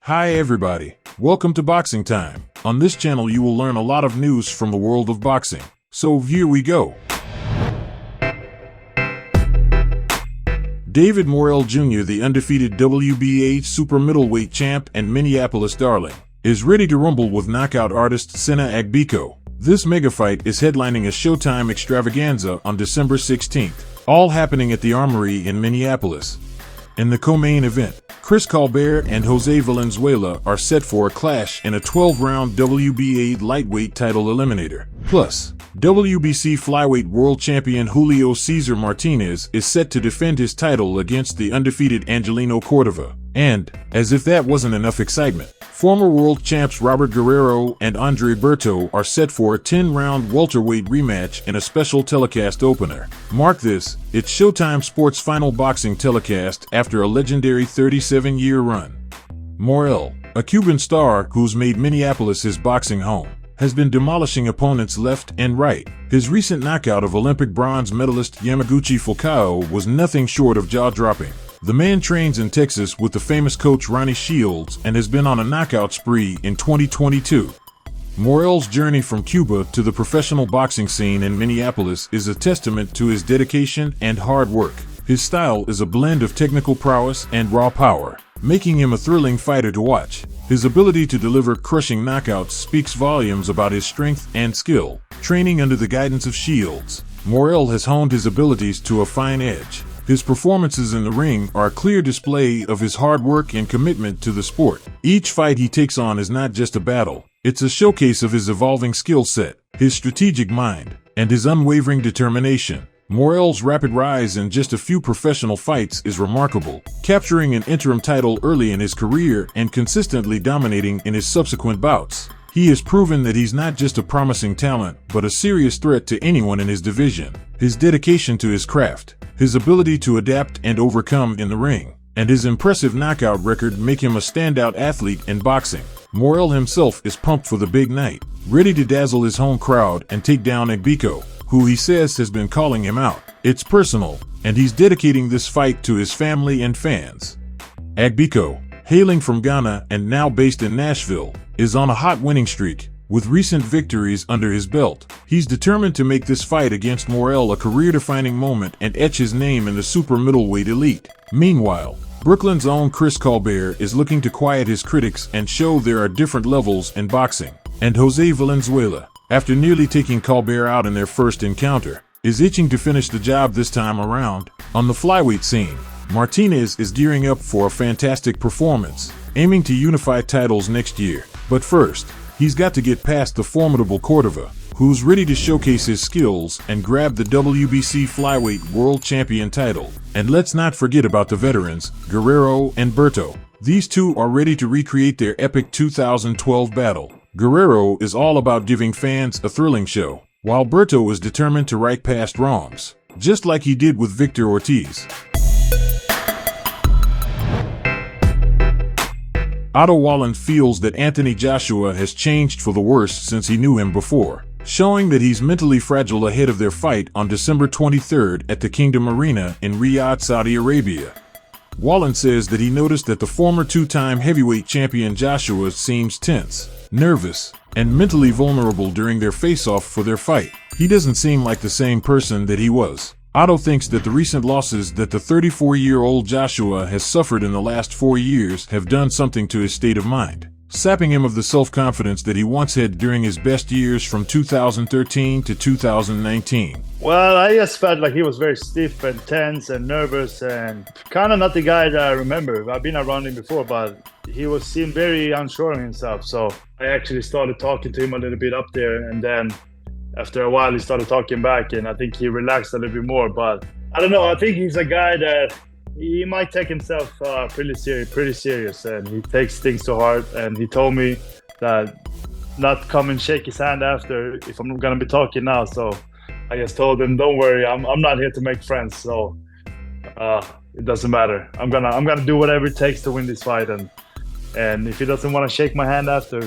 Hi everybody, welcome to Boxing Time. On this channel you will learn a lot of news from the world of boxing. So here we go. David Morrell Jr., the undefeated WBA super middleweight champ and Minneapolis darling, is ready to rumble with knockout artist Sena Agbeko. This mega fight is headlining a Showtime extravaganza on December 16th, all happening at the Armory in Minneapolis. In the co-main event, Colbert and Jose Valenzuela are set for a clash in a 12-round WBA Lightweight Title Eliminator. Plus, WBC Flyweight World Champion Julio Cesar Martinez is set to defend his title against the undefeated Angelino Cordova. And, as if that wasn't enough excitement, former world champs Robert Guerrero and Andre Berto are set for a 10-round welterweight rematch in a special telecast opener. Mark this, it's Showtime Sports' final boxing telecast after a legendary 37-year run. Morrell, a Cuban star who's made Minneapolis his boxing home, has been demolishing opponents left and right. His recent knockout of Olympic bronze medalist Yamaguchi Fukayo was nothing short of jaw-dropping. The man trains in Texas with the famous coach Ronnie Shields and has been on a knockout spree in 2022. Morrell's journey from Cuba to the professional boxing scene in Minneapolis is a testament to his dedication and hard work. His style is a blend of technical prowess and raw power, making him a thrilling fighter to watch. His ability to deliver crushing knockouts speaks volumes about his strength and skill. Training under the guidance of Shields, Morrell has honed his abilities to a fine edge. His performances in the ring are a clear display of his hard work and commitment to the sport. Each fight he takes on is not just a battle, it's a showcase of his evolving skill set, his strategic mind, and his unwavering determination. Morrell's rapid rise in just a few professional fights is remarkable, capturing an interim title early in his career and consistently dominating in his subsequent bouts. He has proven that he's not just a promising talent, but a serious threat to anyone in his division. His dedication to his craft, his ability to adapt and overcome in the ring, and his impressive knockout record make him a standout athlete in boxing. Morrell himself is pumped for the big night, ready to dazzle his home crowd and take down Agbeko, who he says has been calling him out. It's personal, and he's dedicating this fight to his family and fans. Agbeko, hailing from Ghana and now based in Nashville, is on a hot winning streak, with recent victories under his belt. He's determined to make this fight against Morrell a career-defining moment and etch his name in the super middleweight elite. Meanwhile, Brooklyn's own Colbert is looking to quiet his critics and show there are different levels in boxing. And Jose Valenzuela, after nearly taking Colbert out in their first encounter, is itching to finish the job this time around. On the flyweight scene, Martinez is gearing up for a fantastic performance, aiming to unify titles next year. But first, he's got to get past the formidable Cordova, who's ready to showcase his skills and grab the WBC Flyweight World Champion title. And let's not forget about the veterans, Guerrero and Berto. These two are ready to recreate their epic 2012 battle. Guerrero is all about giving fans a thrilling show, while Berto is determined to right past wrongs, just like he did with Victor Ortiz. Wallin feels that Anthony Joshua has changed for the worse since he knew him before, showing that he's mentally fragile ahead of their fight on December 23rd at the Kingdom Arena in Riyadh, Saudi Arabia. Wallin says that he noticed that the former two-time heavyweight champion Joshua seems tense, nervous, and mentally vulnerable during their face-off for their fight. He doesn't seem like the same person that he was. Otto thinks that the recent losses that the 34-year-old Joshua has suffered in the last 4 years have done something to his state of mind, sapping him of the self-confidence that he once had during his best years from 2013 to 2019. Well, I just felt like he was very stiff and tense and nervous and kind of not the guy that I remember. I've been around him before, but he seemed very unsure of himself. So I actually started talking to him a little bit up there, and then after a while he started talking back, and I think he relaxed a little bit more. But I don't know, I think he's a guy that he might take himself pretty serious, and he takes things to heart. And he told me that not come and shake his hand after if I'm gonna be talking now. So I just told him, don't worry, I'm not here to make friends, so it doesn't matter. I'm gonna do whatever it takes to win this fight, and if he doesn't want to shake my hand after,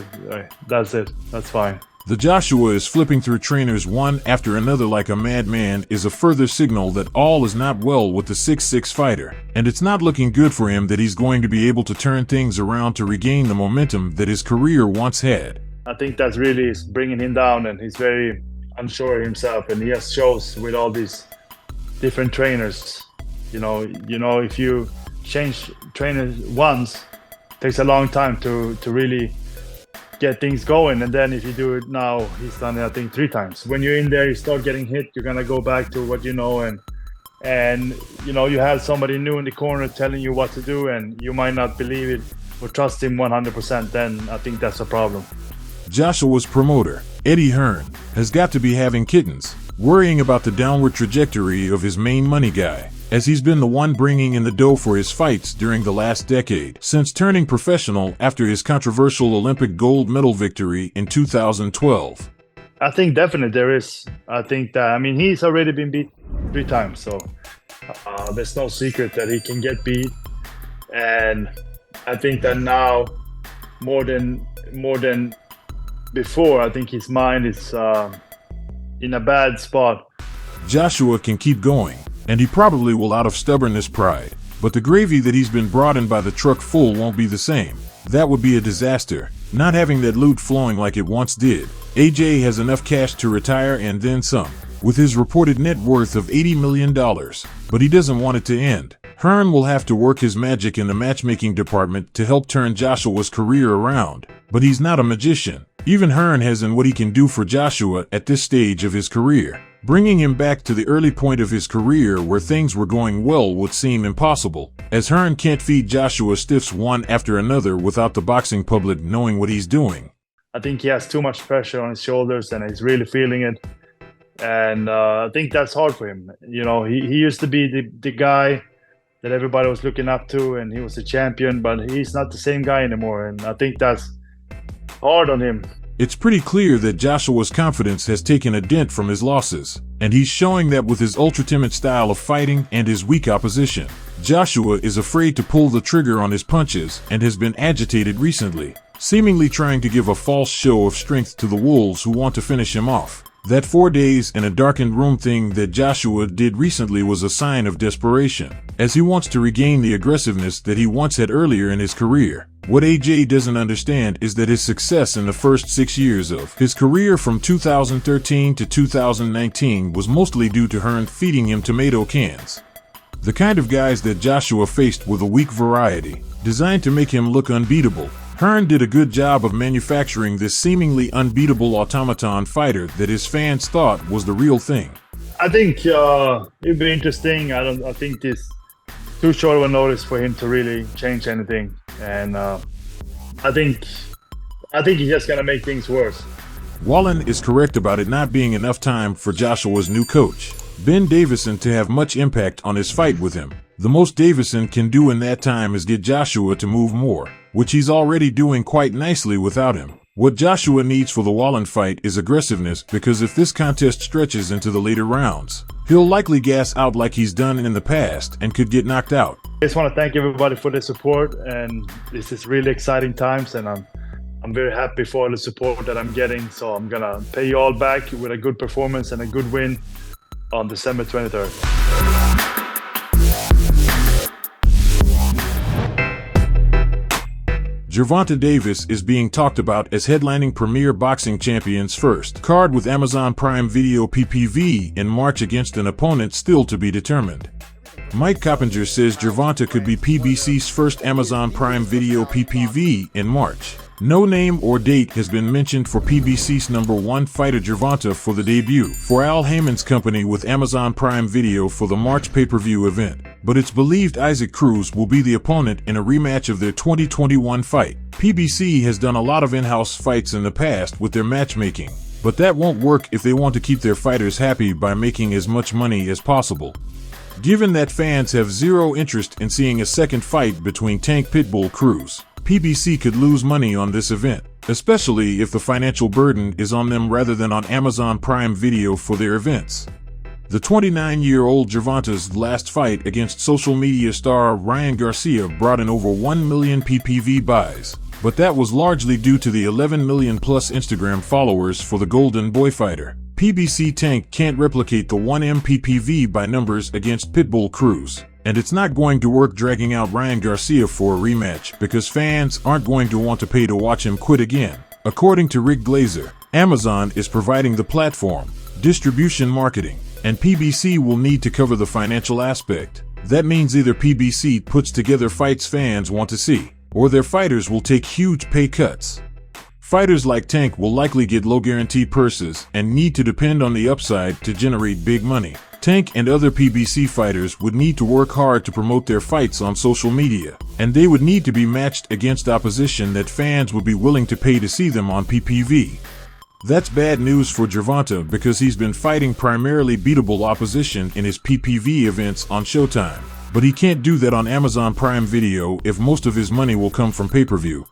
that's it. That's fine. The Joshua is flipping through trainers one after another like a madman is a further signal that all is not well with the 6'6" fighter, and it's not looking good for him that he's going to be able to turn things around to regain the momentum that his career once had. I think that's really bringing him down, and he's very unsure of himself, and he has shows with all these different trainers. You know, if you change trainers once, it takes a long time to really get things going, and then if you do it now, he's done it I think 3 times. When you're in there, you start getting hit, you're gonna go back to what you know, and you know, you have somebody new in the corner telling you what to do, and you might not believe it or trust him 100%. Then I think that's a problem. Joshua's promoter, Eddie Hearn, has got to be having kittens, worrying about the downward trajectory of his main money guy, as he's been the one bringing in the dough for his fights during the last decade, since turning professional after his controversial Olympic gold medal victory in 2012. I think definitely there is. I think that, I mean, he's already been beat 3 times, so there's no secret that he can get beat. And I think that now, more than before, I think his mind is in a bad spot. Joshua can keep going, and he probably will out of stubbornness pride, but the gravy that he's been brought in by the truck full won't be the same. That would be a disaster, not having that loot flowing like it once did. AJ has enough cash to retire and then some, with his reported net worth of $80 million, but he doesn't want it to end. Hearn will have to work his magic in the matchmaking department to help turn Joshua's career around, but he's not a magician. Even Hearn has in what he can do for Joshua at this stage of his career. Bringing him back to the early point of his career where things were going well would seem impossible, as Hearn can't feed Joshua stiffs one after another without the boxing public knowing what he's doing. I think he has too much pressure on his shoulders, and he's really feeling it. And I think that's hard for him. You know, he used to be the guy that everybody was looking up to, and he was a champion, but he's not the same guy anymore. And I think that's hard on him. It's pretty clear that Joshua's confidence has taken a dent from his losses, and he's showing that with his ultra-timid style of fighting and his weak opposition. Joshua is afraid to pull the trigger on his punches and has been agitated recently, seemingly trying to give a false show of strength to the wolves who want to finish him off. That 4 days in a darkened room thing that Joshua did recently was a sign of desperation, as he wants to regain the aggressiveness that he once had earlier in his career. What AJ doesn't understand is that his success in the first 6 years of his career from 2013 to 2019 was mostly due to Hearn feeding him tomato cans. The kind of guys that Joshua faced were the weak variety, designed to make him look unbeatable. Hearn did a good job of manufacturing this seemingly unbeatable automaton fighter that his fans thought was the real thing. I think it'd be interesting. I think this too short of a notice for him to really change anything, and I think he's just gonna make things worse. Wallin is correct about it not being enough time for Joshua's new coach, Ben Davison, to have much impact on his fight with him. The most Davison can do in that time is get Joshua to move more, which he's already doing quite nicely without him. What Joshua needs for the Wallin fight is aggressiveness, because if this contest stretches into the later rounds, he'll likely gas out like he's done in the past and could get knocked out. I just want to thank everybody for the support, and this is really exciting times, and I'm very happy for the support that I'm getting. So I'm gonna pay you all back with a good performance and a good win on December 23rd. Gervonta Davis is being talked about as headlining Premier Boxing Champion's first card with Amazon Prime Video PPV in March against an opponent still to be determined. Mike Coppinger says Gervonta could be PBC's first Amazon Prime Video PPV in March. No name or date has been mentioned for PBC's #1 fighter Gervonta for the debut for Al Heyman's company with Amazon Prime Video for the March pay-per-view event, but it's believed Isaac Cruz will be the opponent in a rematch of their 2021 fight. PBC has done a lot of in-house fights in the past with their matchmaking, but that won't work if they want to keep their fighters happy by making as much money as possible. Given that fans have zero interest in seeing a second fight between Tank Pitbull Cruz, PBC could lose money on this event, especially if the financial burden is on them rather than on Amazon Prime Video for their events. The 29-year-old Gervonta's last fight against social media star Ryan Garcia brought in over 1 million PPV buys, but that was largely due to the 11 million plus Instagram followers for the Golden Boy fighter. PBC Tank can't replicate the 1M PPV by numbers against Pitbull Cruz, and it's not going to work dragging out Ryan Garcia for a rematch because fans aren't going to want to pay to watch him quit again. According to Rick Glazer, Amazon is providing the platform, distribution, marketing, and PBC will need to cover the financial aspect. That means either PBC puts together fights fans want to see, or their fighters will take huge pay cuts. Fighters like Tank will likely get low guarantee purses and need to depend on the upside to generate big money. Tank and other PBC fighters would need to work hard to promote their fights on social media, and they would need to be matched against opposition that fans would be willing to pay to see them on PPV. That's bad news for Gervonta because he's been fighting primarily beatable opposition in his PPV events on Showtime, but he can't do that on Amazon Prime Video if most of his money will come from pay-per-view.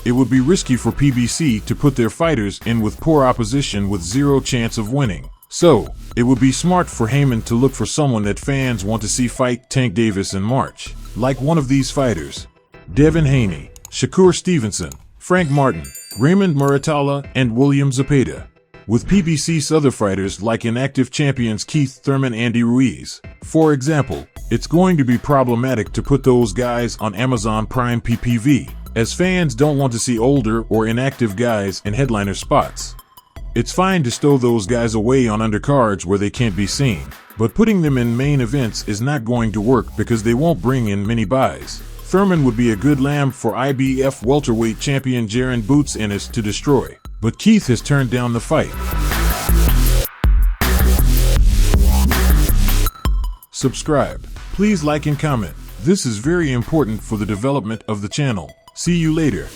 It would be risky for PBC to put their fighters in with poor opposition with zero chance of winning. So, it would be smart for Heyman to look for someone that fans want to see fight Tank Davis in March, like one of these fighters: Devin Haney, Shakur Stevenson, Frank Martin, Raymond Muratalla, and William Zepeda. With PBC's other fighters like inactive champions Keith Thurman and Andy Ruiz, for example, it's going to be problematic to put those guys on Amazon Prime PPV, as fans don't want to see older or inactive guys in headliner spots. It's fine to stow those guys away on undercards where they can't be seen, but putting them in main events is not going to work because they won't bring in many buys. Thurman would be a good lamb for IBF welterweight champion Jaron Boots Ennis to destroy, but Keith has turned down the fight. Subscribe. Please like and comment. This is very important for the development of the channel. See you later.